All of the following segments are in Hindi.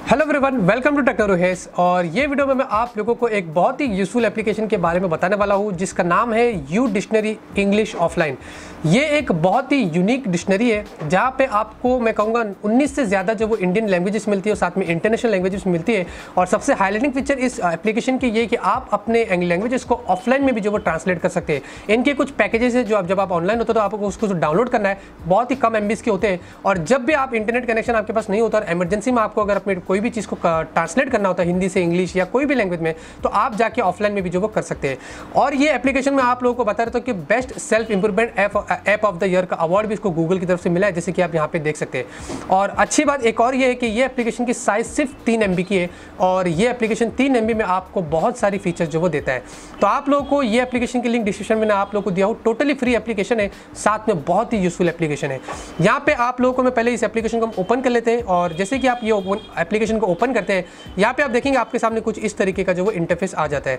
हेलो एवरीवन, वेलकम टू टेक्नोरोहेस। और ये वीडियो में मैं आप लोगों को एक बहुत ही यूजफुल एप्लीकेशन के बारे में बताने वाला हूँ जिसका नाम है यू डिक्शनरी इंग्लिश ऑफलाइन। ये एक बहुत ही यूनिक डिक्शनरी है जहाँ पे आपको मैं कहूँगा 19 से ज़्यादा जो वो इंडियन लैंग्वेजेस मिलती है और साथ में इंटरनेशनल लैंग्वेजेस मिलती है। और सबसे हाईलाइटिंग फीचर इस एप्लीकेशन की ये कि आप अपने लैंग्वेजेस को ऑफलाइन में भी जो वो ट्रांसलेट कर सकते हैं। इनके कुछ पैकेजेस है जो जब आप ऑनलाइन होते हो तो आपको उसको डाउनलोड करना है, बहुत ही कम MBs के होते हैं। और जब भी आप इंटरनेट कनेक्शन आपके पास नहीं होता और इमरजेंसी में आपको अगर अपने कोई भी चीज़ को ट्रांसलेट करना होता है हिंदी से इंग्लिश या कोई भी लैंग्वेज में, तो आप जाके ऑफलाइन में भी जो वो कर सकते हैं। और ये एप्लीकेशन में आप लोगों को बता रहा था कि best self improvement app of the year का अवार्ड भी इसको गूगल की तरफ से मिला है, जैसे कि आप यहाँ पे देख सकते हैं। और अच्छी बात एक और ये है कि ये एप्लीकेशन की साइज सिर्फ 3 MB की है और ये एप्लीकेशन 3 MB में आपको बहुत सारी फीचर्स जो वो देता है। तो आप लोगों को ये एप्लीकेशन की लिंक डिस्क्रिप्शन में आप लोगों को दिया हूँ। टोटली फ्री एप्लीकेशन है, साथ में बहुत ही यूजफुल एप्लीकेशन है। यहाँ पे आप लोगों को मैं पहले इस एप्लीकेशन को हम ओपन कर लेते हैं और जैसे कि आप ये एप्लीकेशन को ओपन करते हैं, यहाँ पे आप देखेंगे आपके सामने कुछ इस तरीके का जो वो इंटरफेस आ जाता है।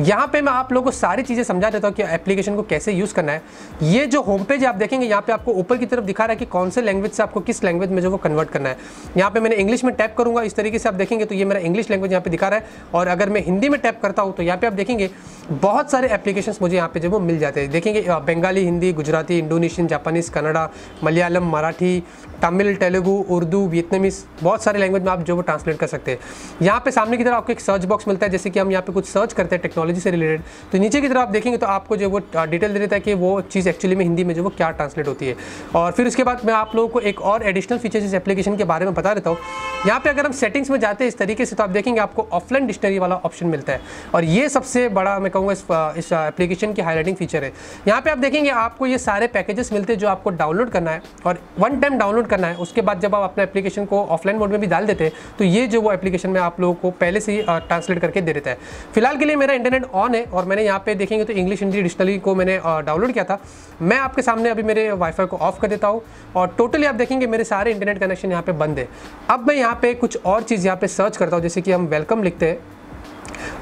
यहाँ पे मैं आप लोगों को सारी चीज़ें समझा देता हूँ कि एप्लीकेशन को कैसे यूज़ करना है। ये जो होम पेज आप देखेंगे यहाँ पे आपको ऊपर की तरफ दिखा रहा है कि कौन से लैंग्वेज से आपको किस लैंग्वेज में जो वो कन्वर्ट करना है। यहाँ पे मैंने इंग्लिश में टैप करूँगा, इस तरीके से आप देखेंगे तो ये मेरा इंग्लिश लैंग्वेज यहाँ पे दिखा रहा है। और अगर मैं हिंदी में टैप करता हूँ तो यहाँ पे आप देखेंगे बहुत सारे एप्लीकेशंस मुझे यहाँ पे जो वो मिल जाते हैं। देखेंगे Bengali, Hindi, Gujarati, Indonesian, Japanese, Kannada, Malayalam, Marathi, Tamil, Telugu, Urdu, Vietnamese, बहुत सारे लैंग्वेज में आप जो वो ट्रांसलेट कर सकते हैं। यहाँ पे सामने की तरफ आपको एक सर्च बॉक्स मिलता है, जैसे कि हम यहाँ पे कुछ सर्च करते हैं टेक्नोलॉजी से रिलेटेड, तो नीचे की तरफ आप देखेंगे तो आपको जो वो डिटेल दे देता है कि वो चीज़ एक्चुअली में हिंदी में जो वो क्या ट्रांसलेट होती है। और फिर उसके बाद मैं आप लोगों को एक और एडिशनल फीचर्स इस एप्लीकेशन के बारे में बता देता हूँ। यहाँ पे अगर हम सेटिंग्स में जाते हैं इस तरीके से तो आप देखेंगे आपको ऑफलाइन डिक्शनरी वाला ऑप्शन मिलता है और ये सबसे बड़ा मैं कहूँगा इस एप्लीकेशन की हाईलाइटिंग फीचर है। यहाँ पे आप देखेंगे आपको ये सारे पैकेजेस मिलते हैं जो आपको डाउनलोड करना है और 1 टाइम डाउनलोड करना है। उसके बाद जब आप अपने एप्लीकेशन को ऑफलाइन मोड में भी डाल देते हैं तो ये जो वो एप्लीकेशन में आप लोगों को पहले से ही ट्रांसलेट करके दे देता है। फिलहाल के लिए मेरा इंटरनेट ऑन है और मैंने यहाँ पे देखेंगे तो इंग्लिश हिंदी डिक्शनरी को मैंने डाउनलोड किया था। मैं आपके सामने अभी मेरे वाईफाई को ऑफ कर देता हूँ और टोटली आप देखेंगे मेरे सारे इंटरनेट कनेक्शन यहाँ पे बंद है। अब मैं यहाँ पे कुछ और चीज़ यहाँ पे सर्च करता हूँ, जैसे कि हम वेलकम लिखते हैं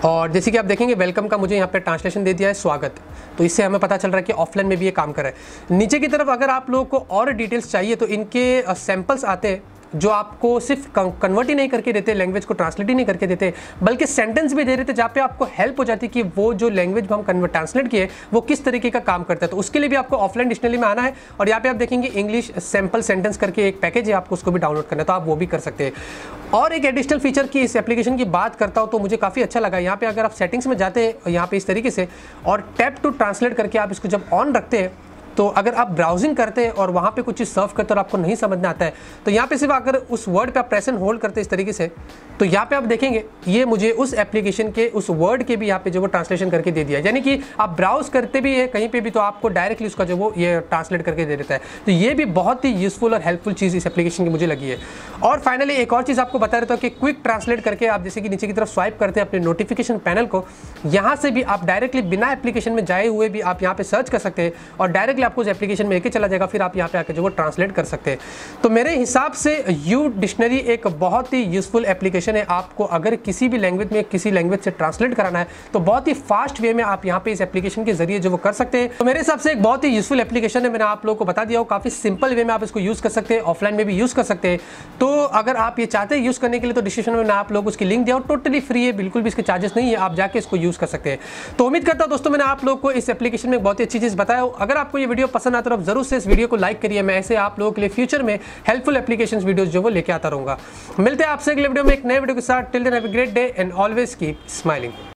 और जैसे कि आप देखेंगे वेलकम का मुझे यहाँ पे ट्रांसलेशन दे दिया है स्वागत। तो इससे हमें पता चल रहा है कि ऑफलाइन में भी ये काम कर रहा है। नीचे की तरफ अगर आप लोगों को और डिटेल्स चाहिए तो इनके सैंपल्स आते हैं जो आपको सिर्फ कन्वर्ट ही नहीं करके देते, लैंग्वेज को ट्रांसलेट ही नहीं करके देते, बल्कि सेंटेंस भी दे देते जहाँ पे आपको हेल्प हो जाती है कि वो जो लैंग्वेज हम ट्रांसलेट किए वो किस तरीके का काम करता है। तो उसके लिए भी आपको ऑफलाइन डिक्शनरी में आना है और यहाँ पे आप देखेंगे इंग्लिश सैम्पल सेंटेंस करके एक पैकेज है, आपको उसको भी डाउनलोड करना है तो आप वो भी कर सकते हैं। और एक एडिशनल फीचर की इस एप्लीकेशन की बात करता हूँ तो मुझे काफ़ी अच्छा लगा। यहाँ पे अगर आप सेटिंग्स में जाते हैं यहाँ पे इस तरीके से और टैप टू ट्रांसलेट करके आप इसको जब ऑन रखते हैं तो अगर आप ब्राउजिंग करते हैं और वहाँ पे कुछ चीज़ सर्व करते हैं और आपको नहीं समझ में आता है तो यहाँ पे सिर्फ अगर उस वर्ड पे आप प्रेस एंड होल्ड करते हैं इस तरीके से तो यहाँ पे आप देखेंगे ये मुझे उस एप्लीकेशन के उस वर्ड के भी यहाँ पे जो वो ट्रांसलेशन करके दे दिया है। यानी कि आप ब्राउज करते भी है कहीं पे भी तो आपको डायरेक्टली उसका जो वो ये ट्रांसलेट करके दे देता है। तो ये भी बहुत ही यूजफुल और हेल्पफुल चीज़ इस एप्लीकेशन की मुझे लगी है। और फाइनली एक और चीज़ आपको बता देता हूँ कि क्विक ट्रांसलेट करके आप जैसे कि नीचे की तरफ स्वाइप करते हैं अपने नोटिफिकेशन पैनल को, यहाँ से भी आप डायरेक्टली बिना एप्लीकेशन में जाए हुए भी आप यहाँ पे सर्च कर सकते हैं और डायरेक्टली आपको उस एप्लीकेशन में चला जाएगा, फिर आप यहाँ पे आके जो वो ट्रांसलेट कर सकते हैं। तो मेरे हिसाब से यू डिक्शनरी एक बहुत ही यूजफुल एप्लीकेशन है। आपको अगर किसी भी लैंग्वेज में किसी लैंग्वेज से ट्रांसलेट कराना है तो बहुत ही फास्ट वे में आप यहाँ पे इस एप्लीकेशन के जरिए जो वो कर सकते हैं। तो मेरे हिसाब से एक बहुत ही यूजफुल एप्लीकेशन है। मैंने आप लोगों को बता दिया हो, काफी सिंपल वे में आप इसको यूज कर सकते हैं, ऑफलाइन में भी यूज कर सकते हैं। तो अगर आप ये चाहते हैं यूज करने के लिए तो डिस्क्रिप्शन में आप लोग उसकी लिंक दिया, टोटली फ्री है, बिल्कुल भी इसके चार्जेस नहीं है, आप जाके इसको यूज कर सकते हैं। तो उम्मीद करता हूं दोस्तों मैंने आप लोग को इस एप्लीकेशन में बहुत ही अच्छी चीज बताया हो। अगर आपको ये वीडियो पसंद आता है तो जरूर से इस वीडियो को लाइक करिए। मैं ऐसे आप लोगों के लिए फ्यूचर में हेल्पफुल एप्लीकेशंस वीडियोस जो वो लेके आता रहूंगा। मिलते हैं आपसे अगले वीडियो में एक नए वीडियो के साथ। Till then have a great day and always keep smiling.